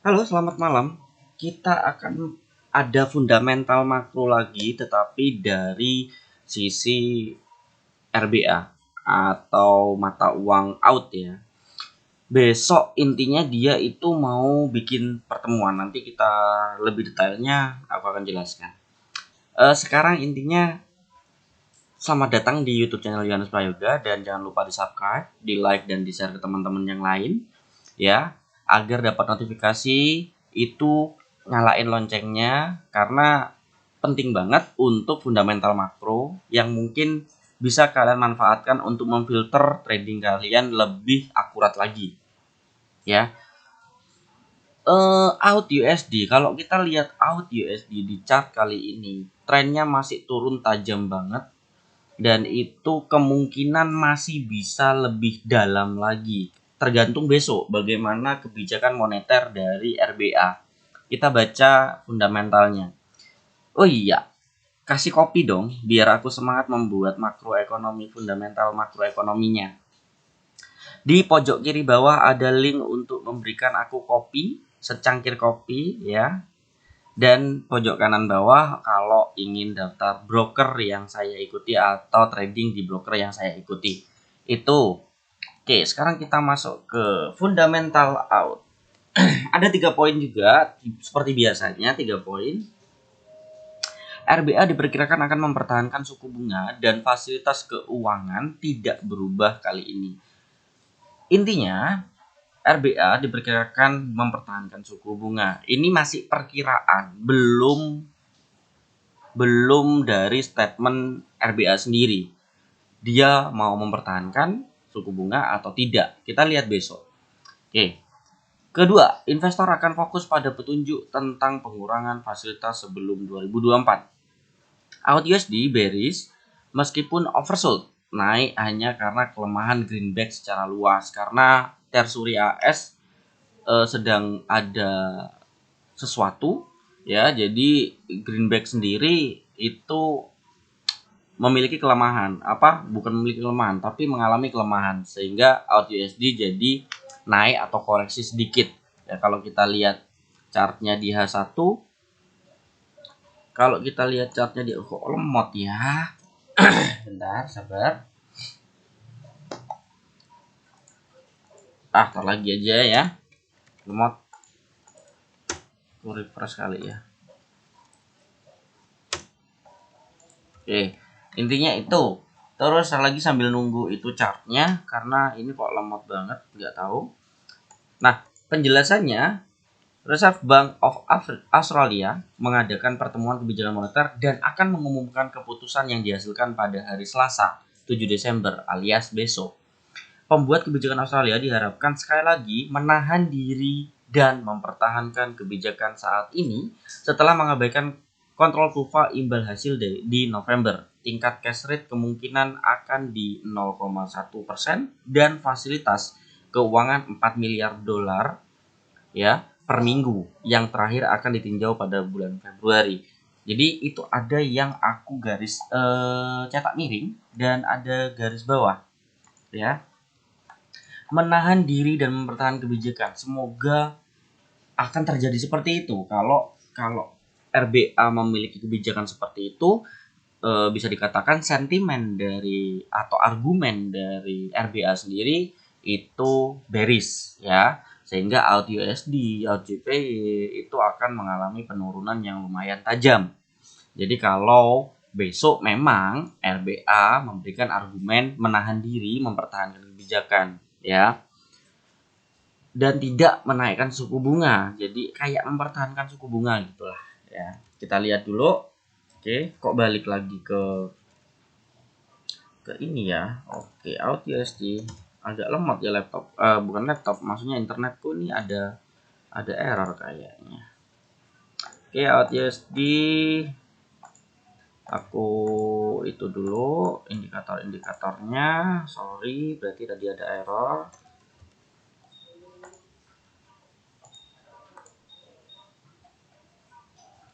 Halo, selamat malam. Kita akan ada fundamental makro lagi, tetapi dari sisi RBA atau mata uang out ya. Besok intinya dia itu mau bikin pertemuan. Nanti kita lebih detailnya aku akan jelaskan. Sekarang intinya selamat datang di YouTube channel Yohanes Prayoga dan jangan lupa di subscribe, di like dan di share ke teman-teman yang lain ya, agar dapat notifikasi itu nyalain loncengnya karena penting banget untuk fundamental makro yang mungkin bisa kalian manfaatkan untuk memfilter trading kalian lebih akurat lagi ya. Out USD, kalau kita lihat out USD di chart kali ini trennya masih turun tajam banget dan itu kemungkinan masih bisa lebih dalam lagi. Tergantung besok bagaimana kebijakan moneter dari RBA. Kita baca fundamentalnya. Oh iya, kasih kopi dong biar aku semangat membuat makroekonomi fundamental makroekonominya. Di pojok kiri bawah ada link untuk memberikan aku kopi, secangkir kopi ya. Dan pojok kanan bawah kalau ingin daftar broker yang saya ikuti atau trading di broker yang saya ikuti. Itu. Oke, sekarang kita masuk ke fundamental out. Ada 3 poin juga, seperti biasanya 3 poin. RBA diperkirakan akan mempertahankan suku bunga dan fasilitas keuangan tidak berubah kali ini. Intinya, RBA diperkirakan mempertahankan suku bunga. Ini masih perkiraan, belum dari statement RBA sendiri. Dia mau mempertahankan suku bunga atau tidak. Kita lihat besok. Oke. Kedua, investor akan fokus pada petunjuk tentang pengurangan fasilitas sebelum 2024. Out USD bearish meskipun oversold, naik hanya karena kelemahan greenback secara luas karena tersuri AS sedang ada sesuatu ya, jadi greenback sendiri itu memiliki kelemahan, bukan memiliki kelemahan tapi mengalami kelemahan sehingga out USD jadi naik atau koreksi sedikit ya. Kalau kita lihat chartnya di H1, kalau kita lihat chartnya di kok lemot ya. Bentar, sabar. Tar lagi aja ya, lemot. Aku refresh kali ya. Oke, intinya itu. Terus lagi sambil nunggu itu chartnya karena ini kok lemot banget, nggak tahu. Nah, penjelasannya, Reserve Bank of Australia mengadakan pertemuan kebijakan moneter dan akan mengumumkan keputusan yang dihasilkan pada hari Selasa, 7 Desember alias besok. Pembuat kebijakan Australia diharapkan sekali lagi menahan diri dan mempertahankan kebijakan saat ini setelah mengabaikan kontrol kurva imbal hasil di November. Tingkat cash rate kemungkinan akan di 0,1% dan fasilitas keuangan 4 miliar dolar ya per minggu yang terakhir akan ditinjau pada bulan Februari. Jadi itu ada yang aku garis cetak miring dan ada garis bawah ya. Menahan diri dan mempertahankan kebijakan. Semoga akan terjadi seperti itu. Kalau RBA memiliki kebijakan seperti itu, bisa dikatakan sentimen dari atau argumen dari RBA sendiri itu bearish ya, sehingga out USD, out JPY itu akan mengalami penurunan yang lumayan tajam. Jadi kalau besok memang RBA memberikan argumen menahan diri, mempertahankan kebijakan ya, dan tidak menaikkan suku bunga. Jadi kayak mempertahankan suku bunga gitulah ya. Kita lihat dulu. Oke, kok balik lagi ke ini ya. Oke, out USD agak lemot ya laptop. Bukan laptop, maksudnya internetku ini ada error kayaknya. Oke, out USD aku itu dulu indikatornya. Sorry, berarti tadi ada error.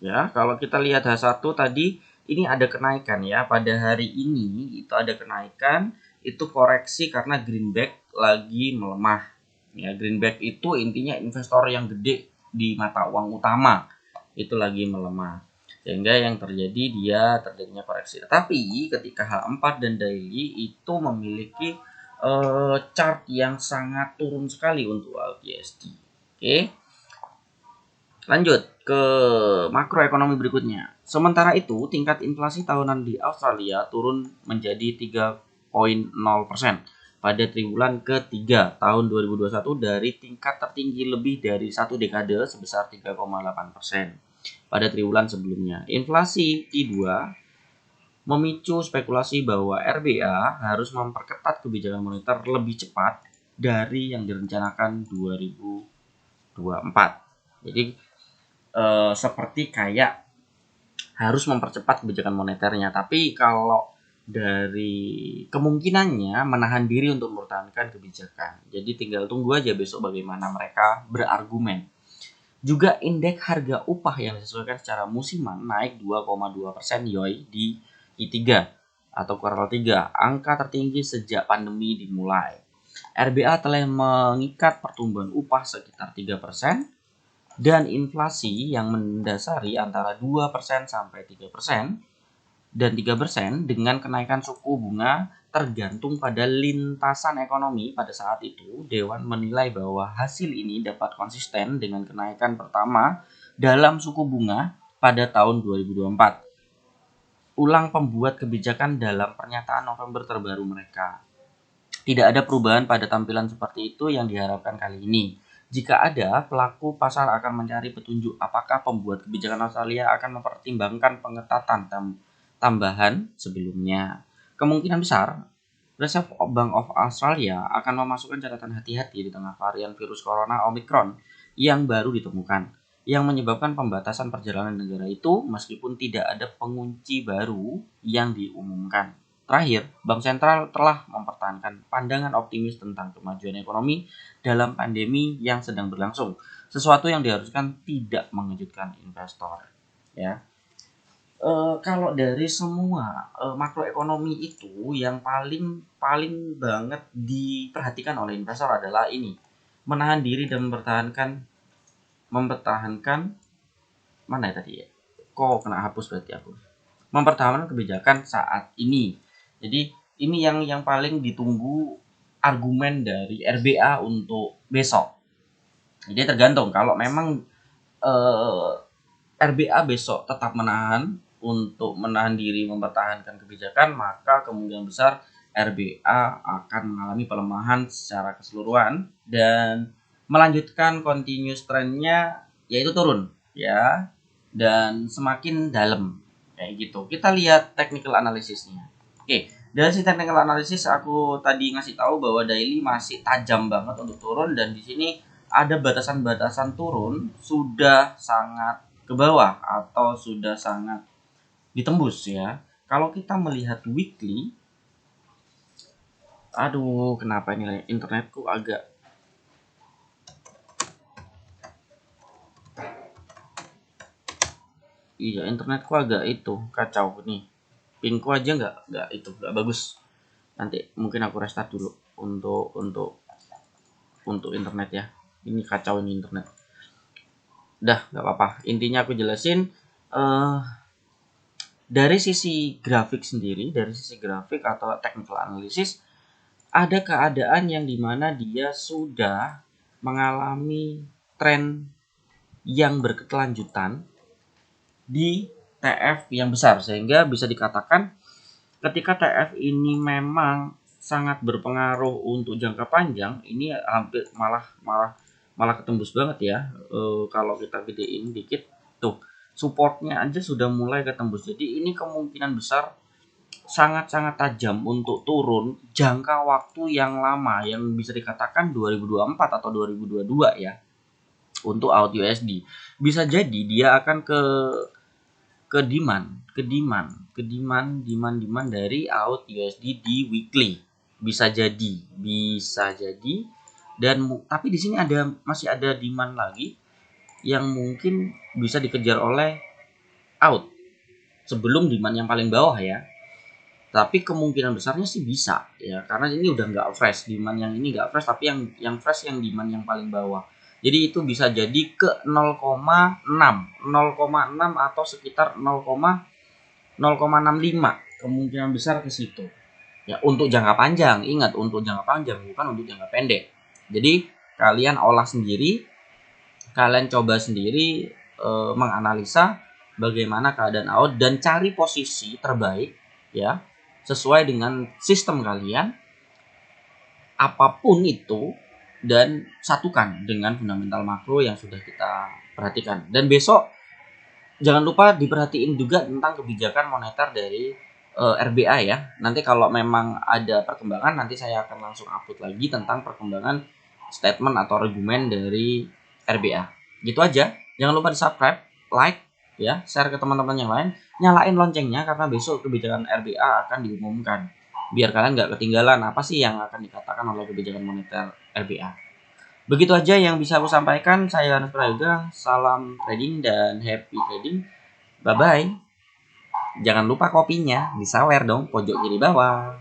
Ya, kalau kita lihat H1 tadi ini ada kenaikan ya. Pada hari ini itu ada kenaikan, itu koreksi karena greenback lagi melemah. Ya, greenback itu intinya investor yang gede di mata uang utama itu lagi melemah, sehingga yang terjadi terjadinya koreksi. Tapi ketika H4 dan daily itu memiliki chart yang sangat turun sekali untuk USD. Oke. Lanjut ke makroekonomi berikutnya. Sementara itu, tingkat inflasi tahunan di Australia turun menjadi 3,0% pada triwulan ketiga tahun 2021 dari tingkat tertinggi lebih dari satu dekade sebesar 3,8% pada triwulan sebelumnya. Inflasi Q2 memicu spekulasi bahwa RBA harus memperketat kebijakan moneter lebih cepat dari yang direncanakan 2024. Jadi seperti kayak harus mempercepat kebijakan moneternya, tapi kalau dari kemungkinannya menahan diri untuk mempertahankan kebijakan. Jadi tinggal tunggu aja besok bagaimana mereka berargumen. Juga indeks harga upah yang disesuaikan secara musiman naik 2,2% YoY di I3 atau kuartal 3, angka tertinggi sejak pandemi dimulai. RBA telah mengikat pertumbuhan upah sekitar 3% dan inflasi yang mendasari antara 2% sampai 3% dan 3% dengan kenaikan suku bunga tergantung pada lintasan ekonomi. Pada saat itu, Dewan menilai bahwa hasil ini dapat konsisten dengan kenaikan pertama dalam suku bunga pada tahun 2024. Ulang pembuat kebijakan dalam pernyataan November terbaru mereka. Tidak ada perubahan pada tampilan seperti itu yang diharapkan kali ini. Jika ada, pelaku pasar akan mencari petunjuk apakah pembuat kebijakan Australia akan mempertimbangkan pengetatan tambahan sebelumnya. Kemungkinan besar, Reserve Bank of Australia akan memasukkan catatan hati-hati di tengah varian virus corona Omicron yang baru ditemukan, yang menyebabkan pembatasan perjalanan negara itu meskipun tidak ada pengunci baru yang diumumkan. Terakhir, Bank Sentral telah mempertahankan pandangan optimis tentang kemajuan ekonomi dalam pandemi yang sedang berlangsung, sesuatu yang diharuskan tidak mengejutkan investor. Ya, kalau dari semua makroekonomi itu yang paling banget diperhatikan oleh investor adalah ini, menahan diri dan mempertahankan mana ya tadi ya? Kok kena hapus berarti aku? Mempertahankan kebijakan saat ini. Jadi ini yang paling ditunggu argumen dari RBA untuk besok. Jadi tergantung kalau memang RBA besok tetap menahan diri mempertahankan kebijakan, maka kemungkinan besar RBA akan mengalami pelemahan secara keseluruhan dan melanjutkan continuous trendnya yaitu turun ya, dan semakin dalam kayak gitu. Kita lihat technical analysisnya. Oke, dari si technical analysis aku tadi ngasih tahu bahwa daily masih tajam banget untuk turun, dan di sini ada batasan-batasan turun sudah sangat ke bawah atau sudah sangat ditembus ya. Kalau kita melihat weekly, aduh kenapa ini internetku agak internetku agak kacau nih. Pingku aja nggak bagus. Nanti mungkin aku restart dulu untuk internet ya. Ini kacau ini internet. Udah nggak apa-apa. Intinya aku jelasin dari sisi grafik sendiri, dari sisi grafik atau technical analysis, ada keadaan yang dimana dia sudah mengalami tren yang berkelanjutan di TF yang besar, sehingga bisa dikatakan ketika TF ini memang sangat berpengaruh untuk jangka panjang, ini hampir malah ketembus banget ya. Kalau kita gedein dikit tuh, supportnya aja sudah mulai ketembus. Jadi ini kemungkinan besar sangat-sangat tajam untuk turun jangka waktu yang lama, yang bisa dikatakan 2024 atau 2022 ya untuk AUD USD. Bisa jadi dia akan ke demand dari AUD USD di weekly. Bisa jadi dan tapi di sini masih ada demand lagi yang mungkin bisa dikejar oleh AUD sebelum demand yang paling bawah ya. Tapi kemungkinan besarnya sih bisa ya, karena ini udah nggak fresh, demand yang ini nggak fresh, tapi yang fresh yang demand yang paling bawah. Jadi itu bisa jadi ke 0,6 atau sekitar 0,65, kemungkinan besar ke situ. Ya, untuk jangka panjang, ingat untuk jangka panjang bukan untuk jangka pendek. Jadi kalian olah sendiri, kalian coba sendiri menganalisa bagaimana keadaan AOT dan cari posisi terbaik ya sesuai dengan sistem kalian apapun itu, dan satukan dengan fundamental makro yang sudah kita perhatikan. Dan besok jangan lupa diperhatiin juga tentang kebijakan moneter dari RBA ya. Nanti kalau memang ada perkembangan, nanti saya akan langsung upload lagi tentang perkembangan statement atau argumen dari RBA. Gitu aja. Jangan lupa di subscribe, like, ya, share ke teman-teman yang lain, nyalain loncengnya karena besok kebijakan RBA akan diumumkan. Biar kalian nggak ketinggalan apa sih yang akan dikatakan oleh kebijakan moneter RBA. Begitu aja yang bisa aku sampaikan. Saya Yohanes Prayoga. Salam trading dan happy trading. Bye-bye. Jangan lupa kopinya, disawer dong pojok kiri bawah.